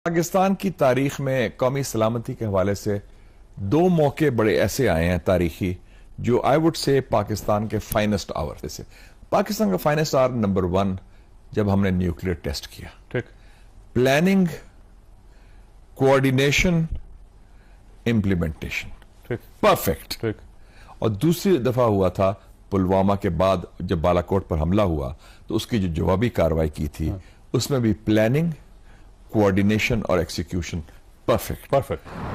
پاکستان کی تاریخ میں قومی سلامتی کے حوالے سے دو موقع بڑے ایسے آئے ہیں تاریخی جو آئی وڈ سے پاکستان کے فائنسٹ آور سے پاکستان کا فائنسٹ آور نمبر 1 جب ہم نے نیوکلیر ٹیسٹ کیا. ٹھیک. پلاننگ، کوآرڈینیشن، امپلیمنٹیشن ٹھیک. پرفیکٹ. ٹھیک. اور دوسری دفعہ ہوا تھا پلوامہ کے بعد جب بالا کوٹ پر حملہ ہوا تو اس کی جو جوابی کارروائی کی تھی اس میں بھی پلاننگ، کوآرڈینیشن اور ایکسیکیوشن پرفیکٹ.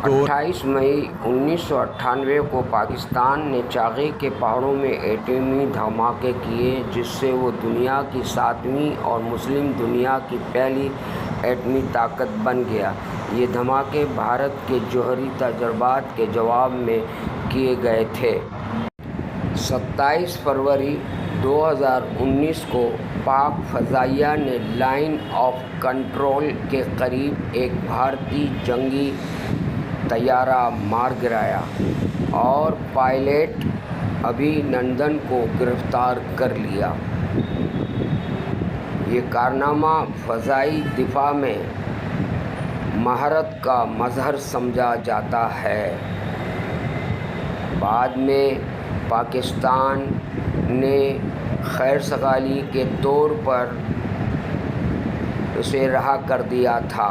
28 مئی 1998 کو پاکستان نے چاغے کے پہاڑوں میں ایٹمی دھماکے کیے جس سے وہ دنیا کی 7ویں اور مسلم دنیا کی پہلی ایٹمی طاقت بن گیا. یہ دھماکے بھارت کے جوہری تجربات کے جواب میں کیے گئے تھے. 27 فروری 2019 کو پاک فضائیہ نے لائن آف کنٹرول کے قریب ایک بھارتی جنگی طیارہ مار گرایا اور پائلٹ ابھی نندن کو گرفتار کر لیا. یہ کارنامہ فضائی دفاع میں مہارت کا مظہر سمجھا جاتا ہے. بعد میں پاکستان نے خیر سگالی کے طور پر اسے رہا کر دیا تھا.